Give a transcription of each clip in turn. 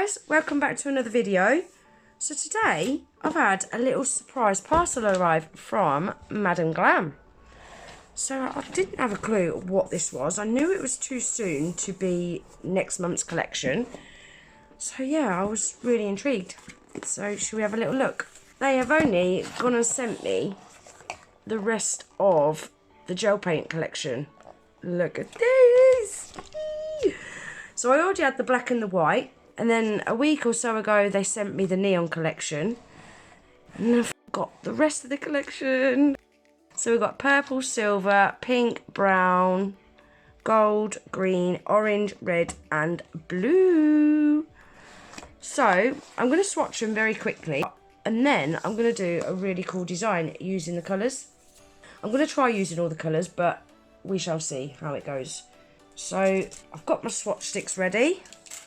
guys, welcome back to another video. So today I've had a little surprise parcel arrive from Madam Glam. So I didn't have a clue what this was. I knew it was too soon to be next month's collection. So yeah, I was really intrigued. So should we have a little look? They have only gone and sent me the rest of the gel paint collection. Look at this. So I already had the black and the white. And then a week or so ago, they sent me the neon collection. And I've got the rest of the collection. So we've got purple, silver, pink, brown, gold, green, orange, red, and blue. So I'm going to swatch them very quickly. And then I'm going to do a really cool design using the colours. I'm going to try using all the colours, but we shall see how it goes. So I've got my swatch sticks ready.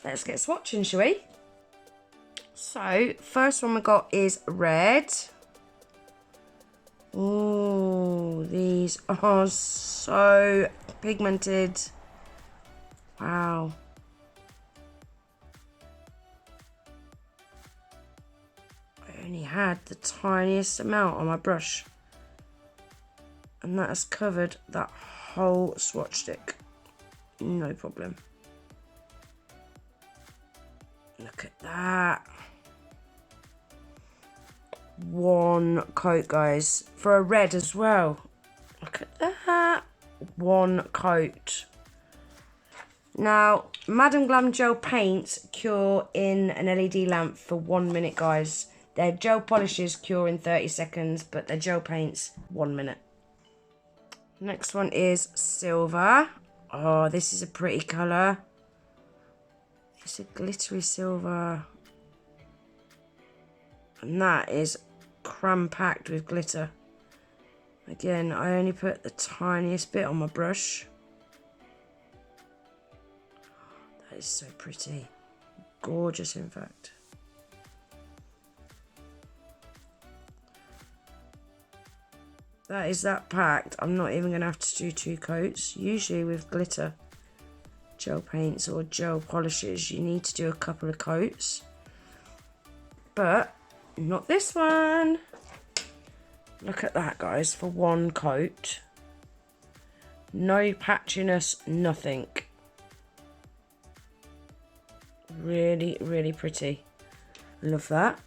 Let's get swatching, shall we? So, first one we got is red. Oh, these are so pigmented. Wow. I only had the tiniest amount on my brush. And that has covered that whole swatch stick. No problem. Look at that. One coat, guys. For a red as well. Look at that. One coat. Now, Madam Glam gel paints cure in an LED lamp for 1 minute, guys. Their gel polishes cure in 30 seconds, but their gel paints, 1 minute. Next one is silver. Oh, this is a pretty colour. It's a glittery silver. And that is cram-packed with glitter. Again, I only put the tiniest bit on my brush. That is so pretty. Gorgeous, in fact. That is that packed. I'm not even going to have to do 2 coats. Usually with glitter gel paints or gel polishes, you need to do a couple of coats. But not this one. Look at that, guys, for 1 coat. No patchiness, nothing. Really, really pretty. Love that.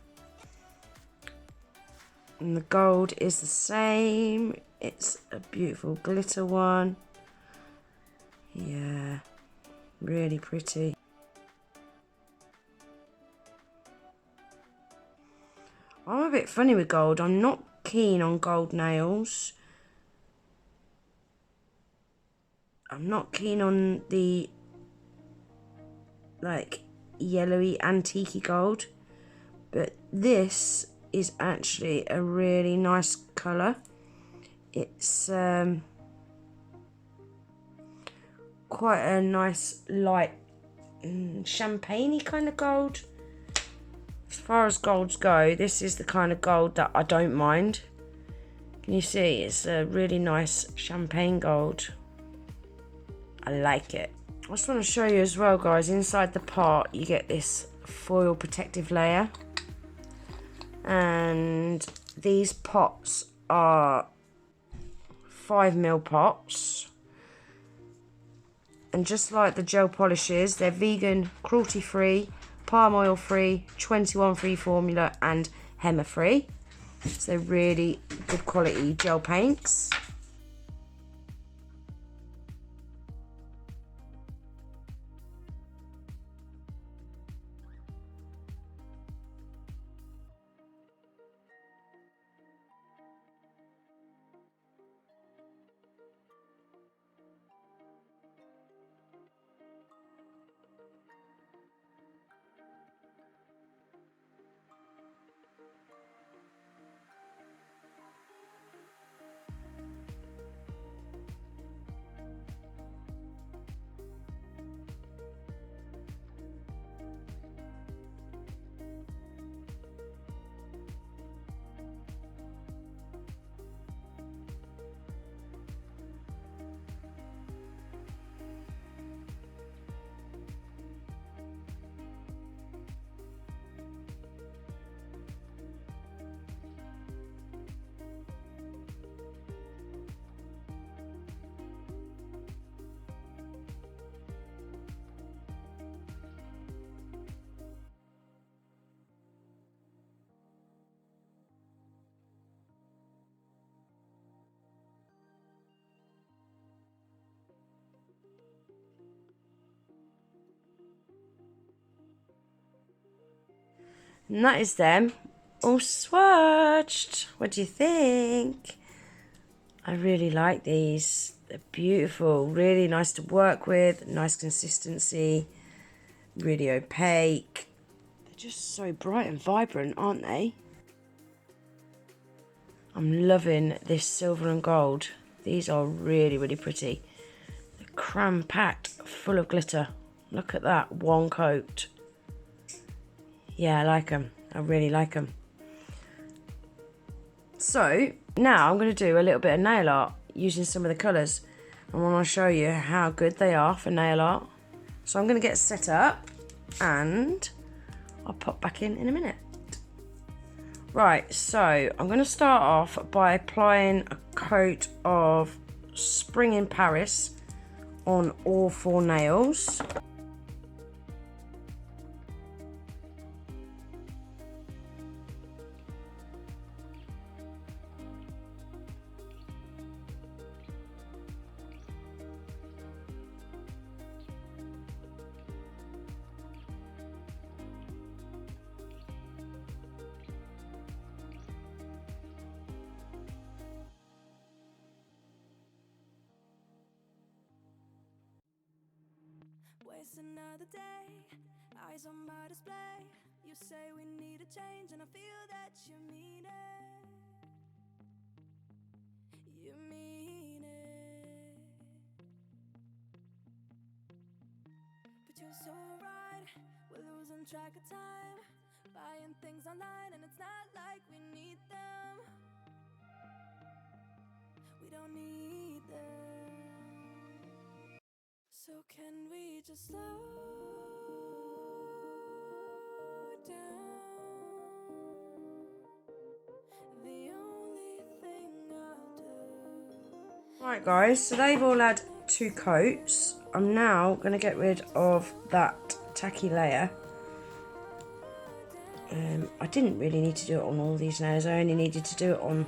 And the gold is the same. It's a beautiful glitter one. Yeah, really pretty. I'm a bit funny with gold. I'm not keen on gold nails. I'm not keen on the like yellowy antique gold. But this is actually a really nice colour. It's quite a nice light champagne-y kind of gold. As far as golds go, this is the kind of gold that I don't mind. Can you see? It's a really nice champagne gold. I like it. I just want to show you as well, guys, inside the pot you get this foil protective layer. And these pots are 5mm pots. And just like the gel polishes, they're vegan, cruelty-free, palm oil free, 21 free formula, and Hema free. So really good quality gel paints. And that is them all swatched. What do you think? I really like these. They're beautiful, really nice to work with, nice consistency, really opaque. They're just so bright and vibrant, aren't they? I'm loving this silver and gold. These are really, really pretty. They're cram-packed, full of glitter. Look at that, one coat. Yeah, I like them. I really like them. So, now I'm going to do a little bit of nail art using some of the colours. I want to show you how good they are for nail art. So I'm going to get set up and I'll pop back in a minute. Right, so I'm going to start off by applying a coat of Spring in Paris on all 4 nails. Waste another day, eyes on my display. You say we need a change and I feel that you mean it. You mean it. But you're so right, we're losing track of time, buying things online and it's not like we need them. We don't need them. So can we just slow down? The only thing I'll do. Right guys, so they've all had 2 coats. I'm now going to get rid of that tacky layer. I didn't really need to do it on all these nails. I only needed to do it on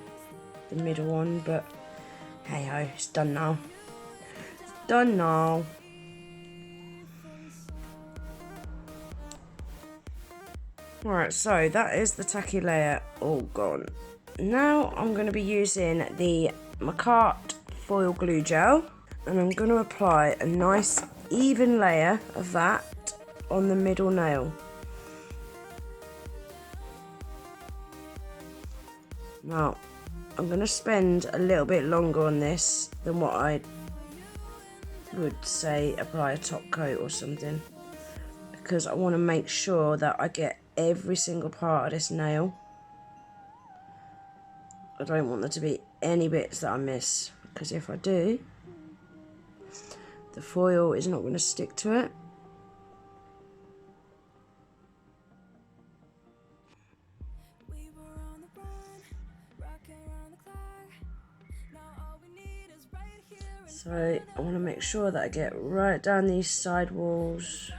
the middle one, but hey ho, it's done now. It's done now. Right, so that is the tacky layer all gone. Now I'm going to be using the Macart foil glue gel and I'm going to apply a nice even layer of that on the middle nail. Now I'm going to spend a little bit longer on this than what I would say apply a top coat or something, because I want to make sure that I get every single part of this nail. I don't want there to be any bits that I miss, because if I do, the foil is not going to stick to it. So I want to make sure that I get right down these side walls.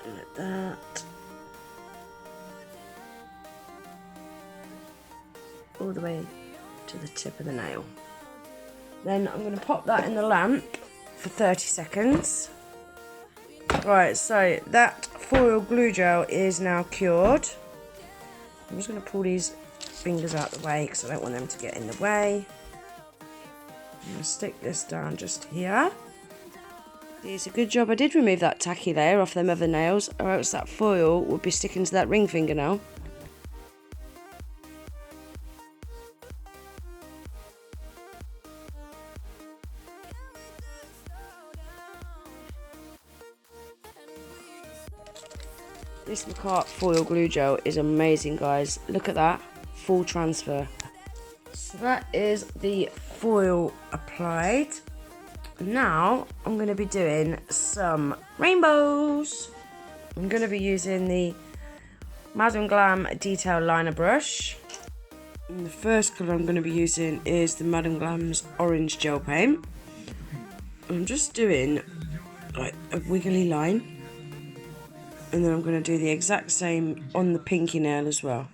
Like that. All the way to the tip of the nail. Then I'm going to pop that in the lamp for 30 seconds. Right, so that foil glue gel is now cured. I'm just going to pull these fingers out the way because I don't want them to get in the way. I'm going to stick this down just here. It's a good job I did remove that tacky layer off them other nails, or else that foil would be sticking to that ring finger now. This Macart foil glue gel is amazing, guys. Look at that, full transfer. So that is the foil applied. Now I'm going to be doing some rainbows. I'm going to be using the Madam Glam detail liner brush. And the first colour I'm going to be using is the Madam Glam's orange gel paint. I'm just doing like a wiggly line. And then I'm going to do the exact same on the pinky nail as well.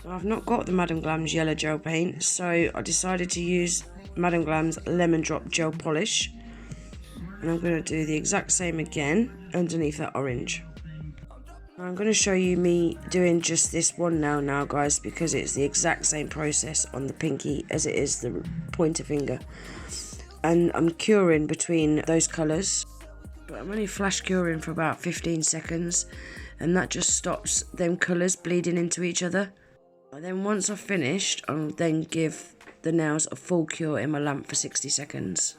I've not got the Madam Glam's yellow gel paint, so I decided to use Madam Glam's lemon drop gel polish, and I'm going to do the exact same again underneath that orange. I'm going to show you me doing just this one nail now, guys, because it's the exact same process on the pinky as it is the pointer finger, and I'm curing between those colours, but I'm only flash curing for about 15 seconds, and that just stops them colours bleeding into each other. And then once I've finished, I'll then give the nails a full cure in my lamp for 60 seconds.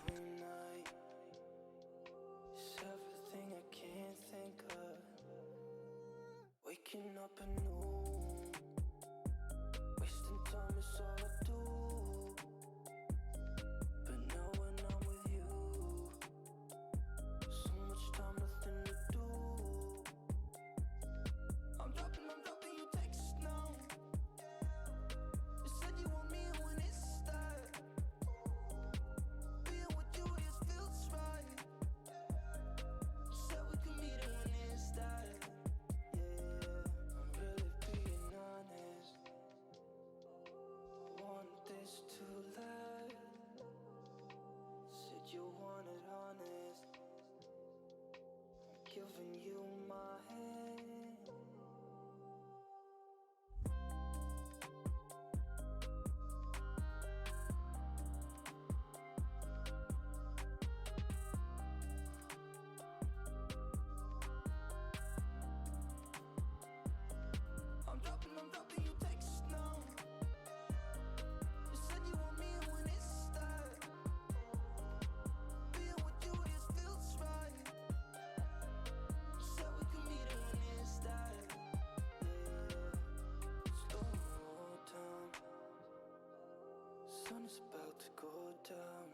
Sun's about to go down.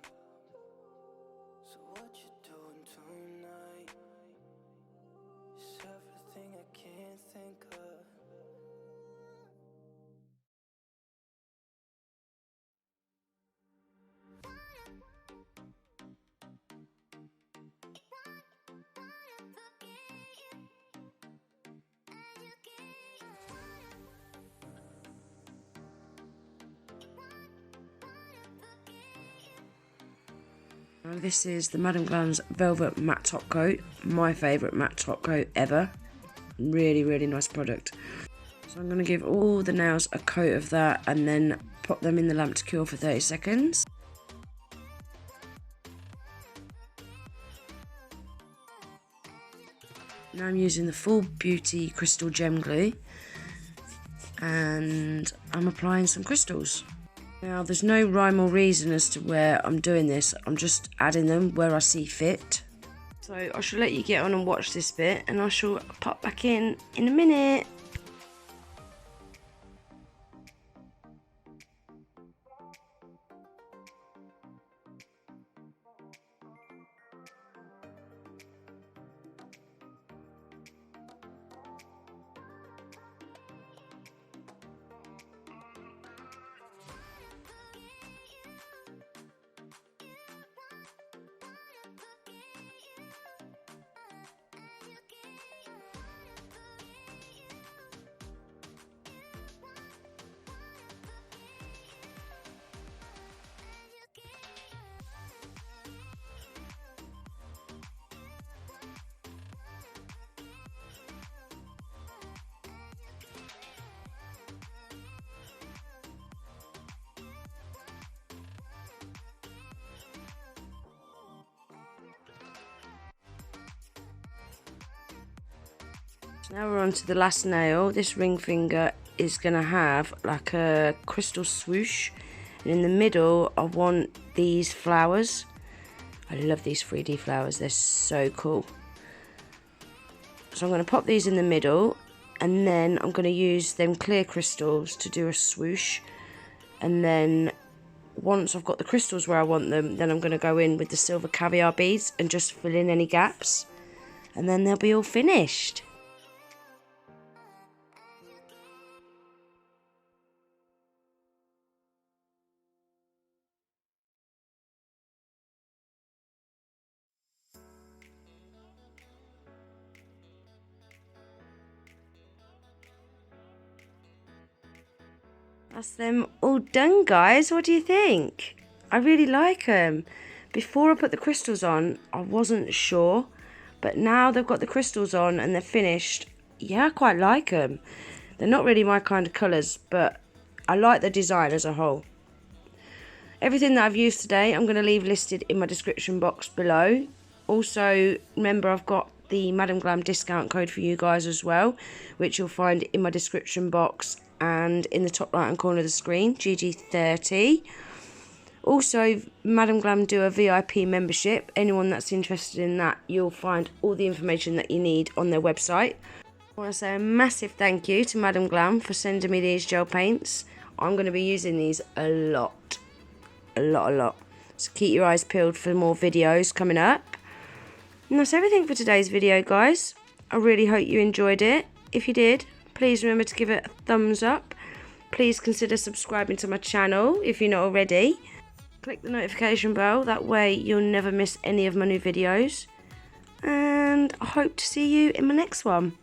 So what you doing tonight? It's everything I can't think of. Now this is the Madam Glam's Velvet Matte Top Coat, my favourite matte top coat ever. Really, really nice product. So I'm going to give all the nails a coat of that and then pop them in the lamp to cure for 30 seconds. Now I'm using the Full Beauty Crystal Gem Glue and I'm applying some crystals. Now there's no rhyme or reason as to where I'm doing this, I'm just adding them where I see fit. So I shall let you get on and watch this bit and I shall pop back in a minute. Now we're on to the last nail. This ring finger is going to have like a crystal swoosh, and in the middle I want these flowers. I love these 3D flowers, they're so cool. So I'm going to pop these in the middle and then I'm going to use them clear crystals to do a swoosh, and then once I've got the crystals where I want them, then I'm going to go in with the silver caviar beads and just fill in any gaps, and then they'll be all finished. That's them all done, guys. What do you think? I really like them. Before I put the crystals on, I wasn't sure. But now they've got the crystals on and they're finished. Yeah, I quite like them. They're not really my kind of colours, but I like the design as a whole. Everything that I've used today, I'm going to leave listed in my description box below. Also, remember I've got the Madam Glam discount code for you guys as well, which you'll find in my description box and in the top right hand corner of the screen, GG30. Also, Madam Glam do a VIP membership. Anyone that's interested in that, you'll find all the information that you need on their website. I want to say a massive thank you to Madam Glam for sending me these gel paints. I'm going to be using these a lot. A lot. So keep your eyes peeled for more videos coming up. And that's everything for today's video, guys. I really hope you enjoyed it. If you did, please remember to give it a thumbs up. Please consider subscribing to my channel if you're not already. Click the notification bell, that way you'll never miss any of my new videos. And I hope to see you in my next one.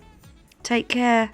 Take care.